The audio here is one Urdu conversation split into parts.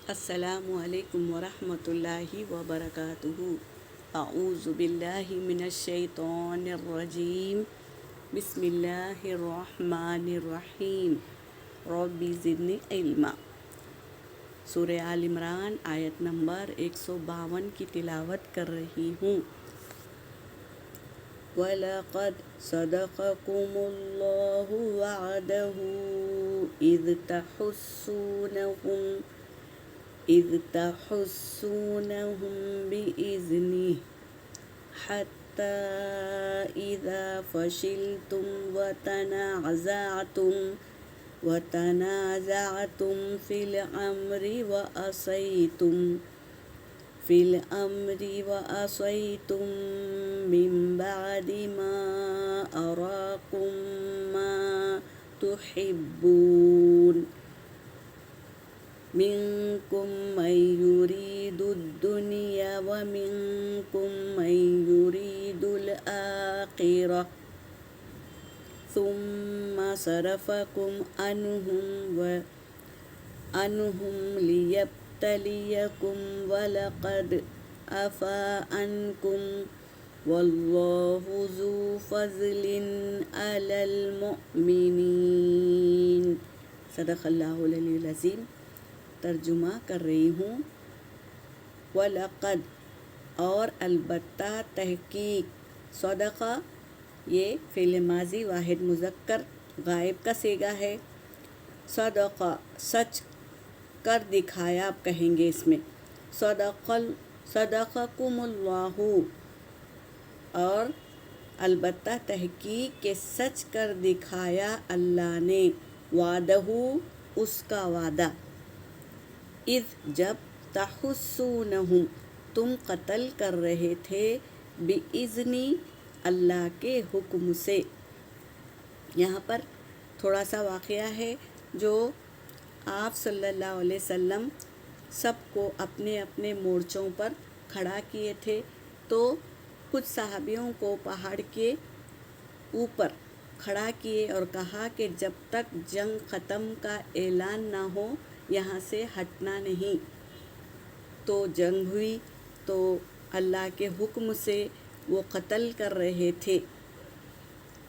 السلام علیکم ورحمۃ اللہ وبرکاتہ۔ اعوذ باللہ من الشیطان الرجیم، بسم اللہ الرحمن الرحیم، رب زدنی علما۔ سورہ آل عمران آیت نمبر 152 کی تلاوت کر رہی ہوں۔ وَلَقَدْ صَدَقَكُمُ اللَّهُ وَعْدَهُ إِذْ تَحُسُّونَهُم بِإِذْنِهِ حَتَّى إِذَا فَشِلْتُمْ وَتَنَازَعْتُمْ فِي الْأَمْرِ وَعَصَيْتُمْ مِنْ بَعْدِ مَا أَرَاكُمْ مَا تُحِبُّونَ مِنْكُمْ مَنْ يُرِيدُ الدُّنْيَا وَمِنْكُمْ مَنْ يُرِيدُ الْآخِرَةَ ثُمَّ صَرَفَكُمْ عَنْهُمْ لِيَبْتَلِيَكُمْ وَلَقَدْ عَفَا عَنْكُمْ وَاللَّهُ ذُو فَضْلٍ عَلَى الْمُؤْمِنِينَ۔ صدق اللہ العلی العظیم۔ ترجمہ کر رہی ہوں۔ وَلَقَدْ اور البتہ، تحقیق، صدقہ یہ فعل ماضی واحد مذکر غائب کا صیغہ ہے۔ صدقہ سچ کر دکھایا، آپ کہیں گے اس میں صدقکم اللہ، اور البتہ تحقیق کہ سچ کر دکھایا اللہ نے، وعدہ اس کا وعدہ، اذ جب، تحسونہم تم قتل کر رہے تھے، بِإِذْنِ اللہ کے حکم سے۔ یہاں پر تھوڑا سا واقعہ ہے جو آپ صلی اللہ علیہ وسلم سب کو اپنے اپنے مورچوں پر کھڑا کیے تھے، تو کچھ صحابیوں کو پہاڑ کے اوپر کھڑا کیے اور کہا کہ جب تک جنگ ختم کا اعلان نہ ہو یہاں سے ہٹنا نہیں۔ تو جنگ ہوئی تو اللہ کے حکم سے وہ قتل کر رہے تھے،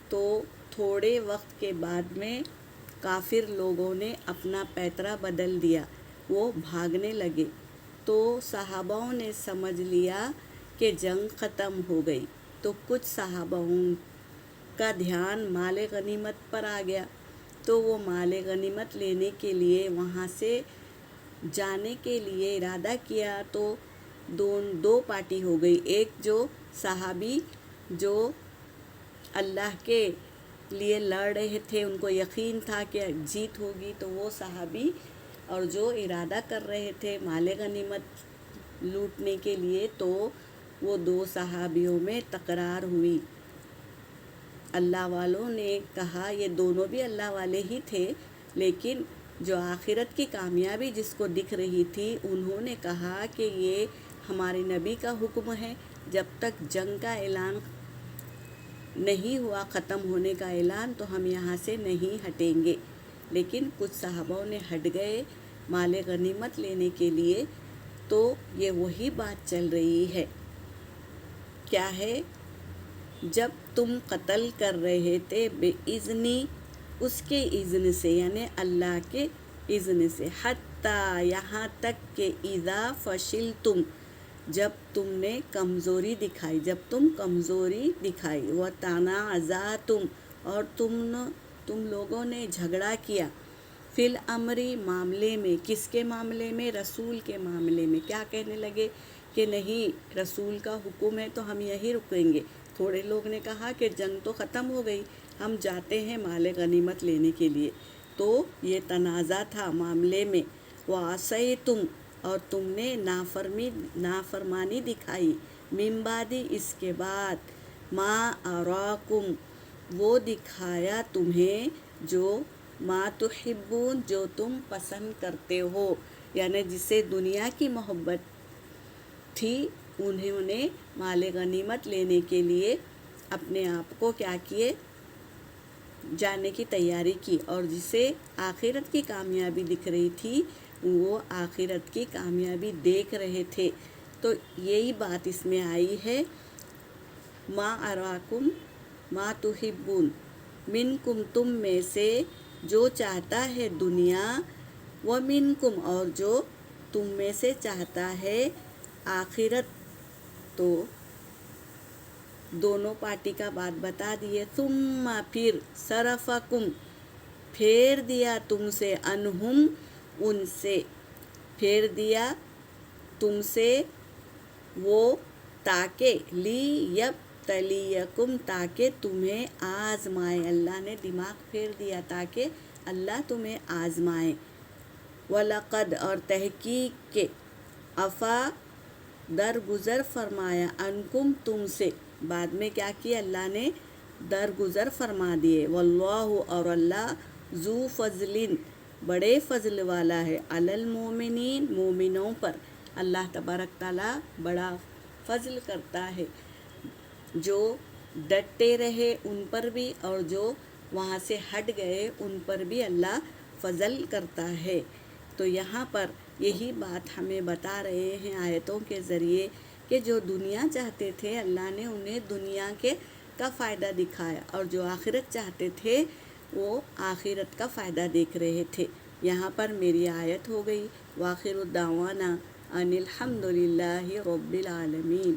تو تھوڑے وقت کے بعد میں کافر لوگوں نے اپنا پیترا بدل دیا، وہ بھاگنے لگے، تو صحاباؤں نے سمجھ لیا کہ جنگ ختم ہو گئی، تو کچھ صحاباؤں کا دھیان مال غنیمت پر آ گیا، تو وہ مال غنیمت لینے کے لیے وہاں سے جانے کے لیے ارادہ کیا، تو دو پارٹی ہو گئی۔ ایک جو صحابی جو اللہ کے لیے لڑ رہے تھے، ان کو یقین تھا کہ جیت ہوگی، تو وہ صحابی، اور جو ارادہ کر رہے تھے مال غنیمت لوٹنے کے لیے، تو وہ دو صحابیوں میں تکرار ہوئی۔ اللہ والوں نے کہا، یہ دونوں بھی اللہ والے ہی تھے، لیکن جو آخرت کی کامیابی جس کو دکھ رہی تھی، انہوں نے کہا کہ یہ ہمارے نبی کا حکم ہے، جب تک جنگ کا اعلان نہیں ہوا، ختم ہونے کا اعلان، تو ہم یہاں سے نہیں ہٹیں گے۔ لیکن کچھ صحابوں نے ہٹ گئے مال غنیمت لینے کے لیے، تو یہ وہی بات چل رہی ہے۔ کیا ہے؟ جب تم قتل کر رہے تھے، بِإِذْنِ اس کے اذن سے، یعنی اللہ کے اذن سے، حتیٰ یہاں تک کہ اذا فشلتم جب تم نے کمزوری دکھائی، وتنازعتم اور تم لوگوں نے جھگڑا کیا، فی الامر معاملے میں، کس کے معاملے میں؟ رسول کے معاملے میں۔ کیا کہنے لگے کہ نہیں، رسول کا حکم ہے تو ہم یہی رکیں گے۔ تھوڑے لوگ نے کہا کہ جنگ تو ختم ہو گئی، ہم جاتے ہیں مال غنیمت لینے کے لیے، تو یہ تنازع تھا معاملے میں۔ وَعَصَيْتُمْ اور تم نے نافرمانی دکھائی، مِن بَعْدِ اس کے بعد، مَا أَرَاكُمْ وہ دکھایا تمہیں، جو مَا تُحِبُّونَ جو تم پسند کرتے ہو، یعنی جسے دنیا کی محبت تھی، انہوں نے مال غنیمت لینے کے لیے اپنے آپ کو کیا کیے؟ جانے کی تیاری کی، اور جسے آخرت کی کامیابی دکھ رہی تھی وہ آخرت کی کامیابی دیکھ رہے تھے۔ تو یہی بات اس میں آئی ہے، ما اراکم ما تحبون، منکم تم میں سے جو چاہتا ہے دنیا، و منکم اور جو تم میں سے چاہتا ہے آخرت۔ تو دونوں پارٹی کا بات بتا دیے۔ ثم پھر صرفکم پھیر دیا تم سے، انہم ان سے، پھیر دیا تم سے وہ، تاکہ لیبتلیکم تاکہ تمہیں آزمائے، اللہ نے دماغ پھیر دیا تاکہ اللہ تمہیں آزمائے۔ وَلَقَدْ اور تحقیق کے، عفا درگزر فرمایا، عنکم تم سے، بعد میں کیا کیا اللہ نے درگزر فرما دیے۔ واللہ اور اللہ ذو فضل بڑے فضل والا ہے، علی المومنین مومنوں پر، اللہ تبارک تعالیٰ بڑا فضل کرتا ہے، جو ڈٹے رہے ان پر بھی اور جو وہاں سے ہٹ گئے ان پر بھی اللہ فضل کرتا ہے۔ تو یہاں پر یہی بات ہمیں بتا رہے ہیں آیتوں کے ذریعے کہ جو دنیا چاہتے تھے اللہ نے انہیں دنیا کا فائدہ دکھایا، اور جو آخرت چاہتے تھے وہ آخرت کا فائدہ دیکھ رہے تھے۔ یہاں پر میری آیت ہو گئی۔ وآخر الدعوانا ان الحمد للہ رب العالمین۔